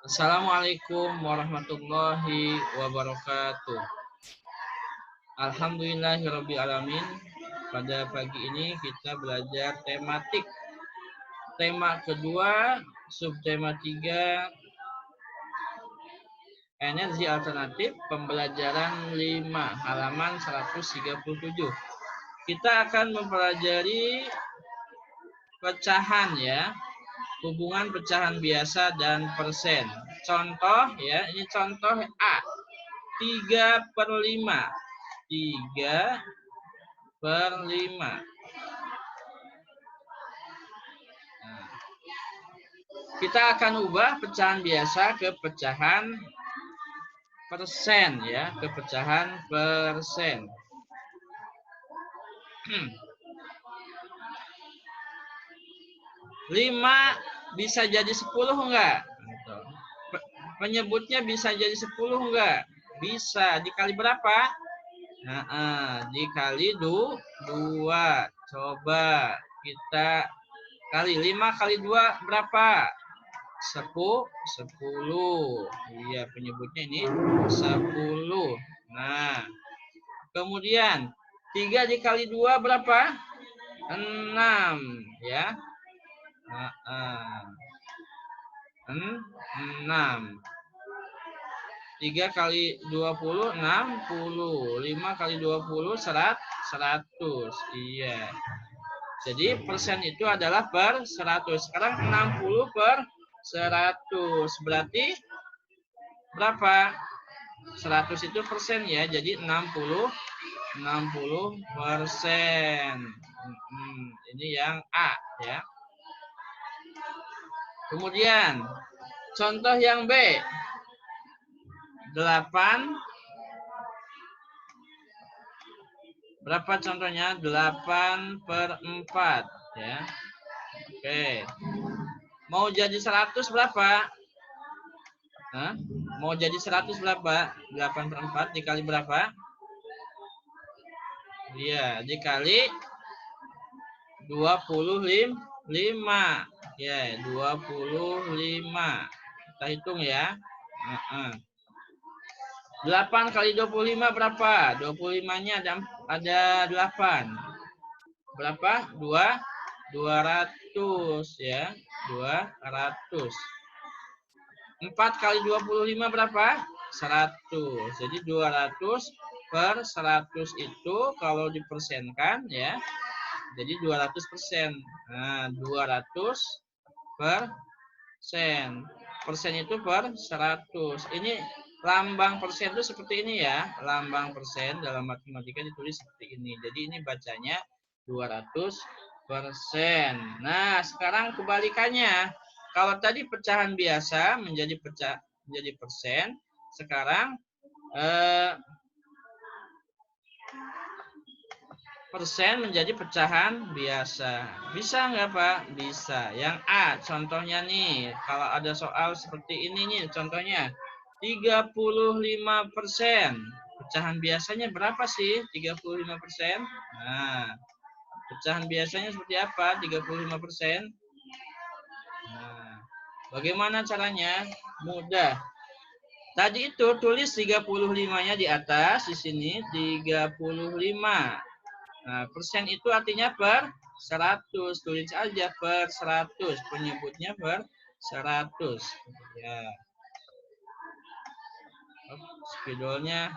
Assalamualaikum warahmatullahi wabarakatuh. Alhamdulillahirrabbilalamin. Pada pagi ini kita belajar tematik. Tema kedua, subtema 3, energi alternatif, pembelajaran 5, halaman 137. Kita akan mempelajari pecahan ya, hubungan pecahan biasa dan persen. Contoh ya, ini contoh A. 3/5. 3/5. Nah, kita akan ubah pecahan biasa ke pecahan persen ya, ke pecahan persen. 5 bisa jadi 10 enggak? Penyebutnya bisa jadi 10 enggak? Bisa. Dikali berapa? Dikali 2. Coba kita kali 5 kali 2 berapa? 10. Iya, penyebutnya ini 10. Nah, kemudian 3 dikali 2 berapa? 6 ya. 6. 3 kali 20 60. 5 kali 20 100. Iya. Jadi persen itu adalah per 100. Sekarang 60 per 100. Berarti berapa? 100 itu persen ya. Jadi 60 persen. Ini yang A ya. Kemudian contoh yang B. 8. Berapa contohnya? 8/4 ya. Oke. Mau jadi 100 berapa? Mau jadi 100 berapa? 8/4 dikali berapa? Iya, dikali 25. Ya, 25. Kita hitung ya. 8 kali 25 berapa? 25-nya ada 8. Berapa? 200 ya. 200. 4 kali 25 berapa? 100. Jadi 200 per 100 itu kalau dipersenkan ya. Jadi 200%. Nah, 200 persen. Persen itu per 100. Ini lambang persen itu seperti ini ya. Lambang persen dalam matematika ditulis seperti ini. Jadi ini bacanya 200%. Nah, sekarang kebalikannya. Kalau tadi pecahan biasa menjadi persen, sekarang persen menjadi pecahan biasa. Bisa nggak Pak? Bisa. Yang A contohnya nih. Kalau ada soal seperti ini nih contohnya. 35%. Pecahan biasanya berapa sih 35%? Nah, pecahan biasanya seperti apa 35%? Nah, bagaimana caranya? Mudah. Tadi itu tulis 35-nya di atas, di sini 35. Nah, persen itu artinya per 100. Tulis aja per 100. Penyebutnya per 100. Ya. Spidolnya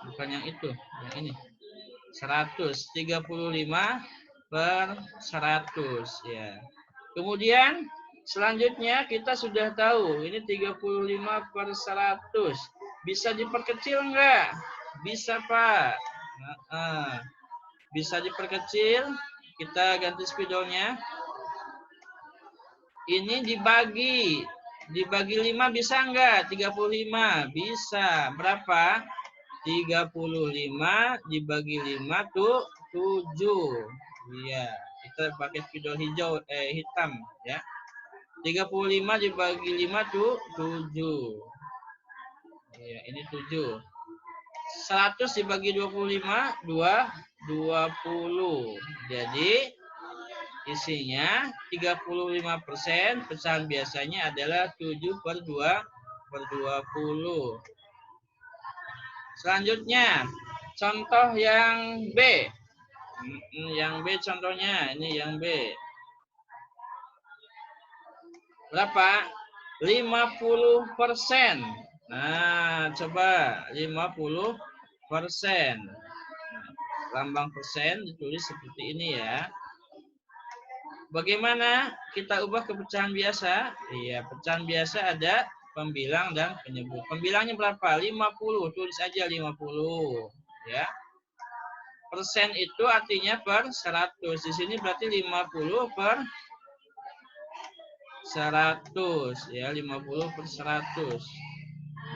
bukan yang itu, yang ini. 100. 35 per 100 ya. Kemudian selanjutnya kita sudah tahu ini 35 per 100. Bisa diperkecil enggak? Bisa Pak. Bisa diperkecil. Kita ganti spidolnya. Ini dibagi 5 bisa enggak? 35 bisa. Berapa? 35 dibagi 5 tuh 7. Iya, kita pakai spidol hitam ya. 35 dibagi 5 tuh 7. Iya, ini 7. 100 dibagi 25 20. Jadi isinya 35%, pecahan biasanya adalah 7/2/20. Selanjutnya, contoh yang B. Yang B contohnya, ini yang B. Berapa? 50%. Nah, coba 50%. Lambang persen ditulis seperti ini ya. Bagaimana kita ubah ke pecahan biasa? Iya, pecahan biasa ada pembilang dan penyebut. Pembilangnya berapa? 50. Tulis aja 50. Ya. Persen itu artinya per 100. Di sini berarti 50 per 100. Ya, 50 per 100.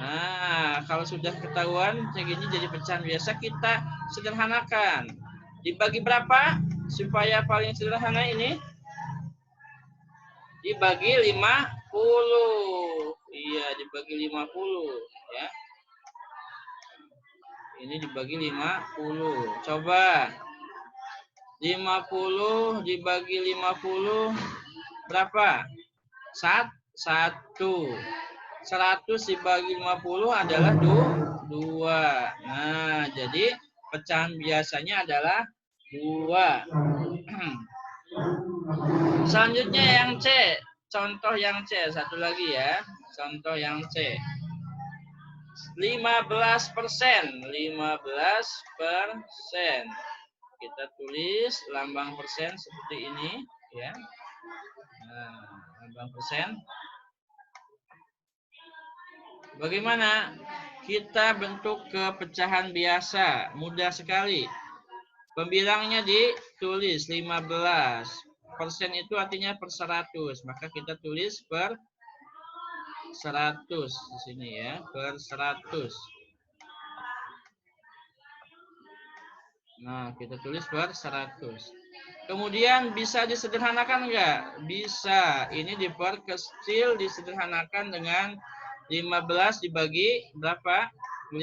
Nah, kalau sudah ketahuan kayak gini jadi pecahan biasa, kita sederhanakan. Dibagi berapa? Supaya paling sederhana ini dibagi 50. Iya, dibagi 50 ya. Ini dibagi 50. Coba 50 dibagi 50 berapa? 1. 100 dibagi 50 adalah 2. Nah, jadi pecahan biasanya adalah 2. Selanjutnya yang C. Contoh yang C. Satu lagi ya. Contoh yang C. 15%. 15%. Kita tulis lambang persen seperti ini. Ya. Nah, lambang persen. Bagaimana kita bentuk ke pecahan biasa? Mudah sekali. Pembilangnya ditulis 15. Persen itu artinya per 100. Maka kita tulis per 100 di sini ya, per 100. Nah, kita tulis per 100. Kemudian bisa disederhanakan enggak? Bisa. Ini diperkecil, disederhanakan dengan 15 dibagi berapa? 5.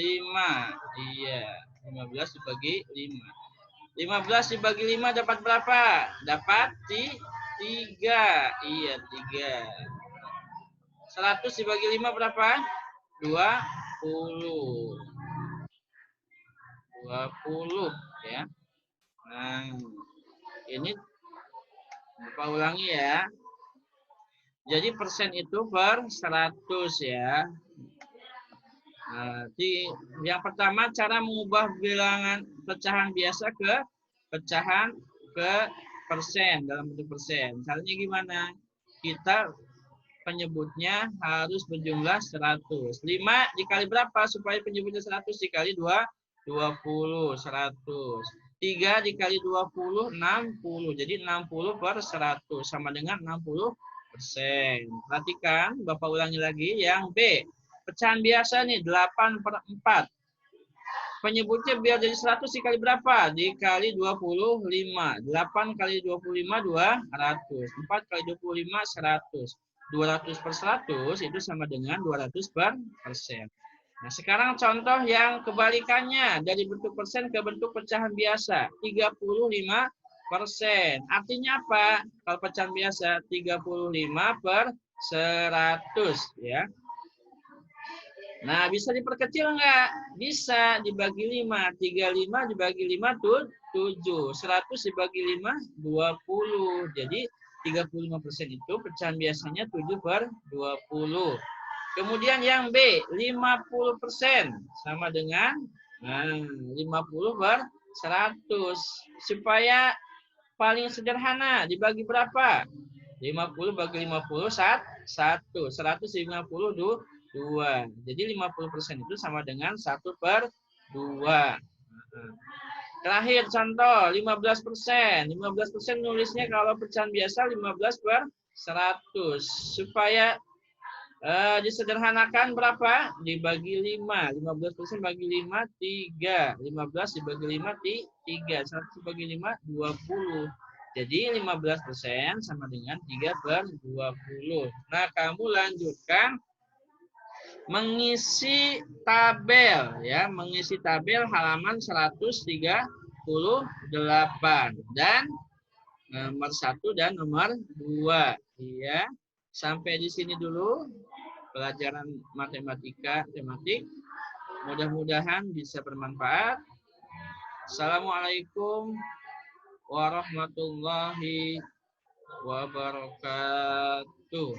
Iya, 15 dibagi 5. 15 dibagi 5 dapat berapa? Dapat 3. Iya, 3. 100 dibagi 5 berapa? 20. 20 ya. Nah, ini Bapak ulangi ya. Jadi persen itu per 100 ya. Nah, yang pertama cara mengubah bilangan pecahan biasa ke pecahan ke persen dalam bentuk persen. Caranya gimana? Kita penyebutnya harus berjumlah 100. 5 dikali berapa supaya penyebutnya 100 dikali 2? 20, 100. 3 dikali 20, 60. Jadi 60 per 100 sama dengan 60%. Perhatikan, Bapak ulangi lagi yang B. Pecahan biasa nih 8/4. Penyebutnya biar jadi 100 dikali berapa? Dikali 25. 8 kali 25, 200. 4 kali 25, 100. 200 per 100 itu sama dengan 200 per persen. Nah, sekarang contoh yang kebalikannya. Dari bentuk persen ke bentuk pecahan biasa. 35%. Artinya apa? Kalau pecahan biasa 35 per 100. Ya. Nah, bisa diperkecil enggak? Bisa, dibagi 5. 35 dibagi 5 tuh 7. 100 dibagi 5, 20. Jadi 35% itu pecahan biasanya 7 per 20. Kemudian yang B, 50%. Sama dengan 50 per 100. Supaya paling sederhana, dibagi berapa? 50 bagi 50, 1. 150, 2. Jadi 50% itu sama dengan 1 per 2. Terakhir contoh 15%. 15% nulisnya kalau pecahan biasa 15 per 100. Supaya disederhanakan berapa? Dibagi 5. 15% bagi 5, 3. 15 dibagi 5, 3. 100 dibagi 5, 20. Jadi 15% sama dengan 3 per 20. Nah, kamu lanjutkan mengisi tabel ya, mengisi tabel halaman 138 dan nomor 1 dan nomor 2 ya. Sampai di sini dulu pelajaran matematika tematik. Mudah-mudahan bisa bermanfaat. Assalamualaikum warahmatullahi wabarakatuh.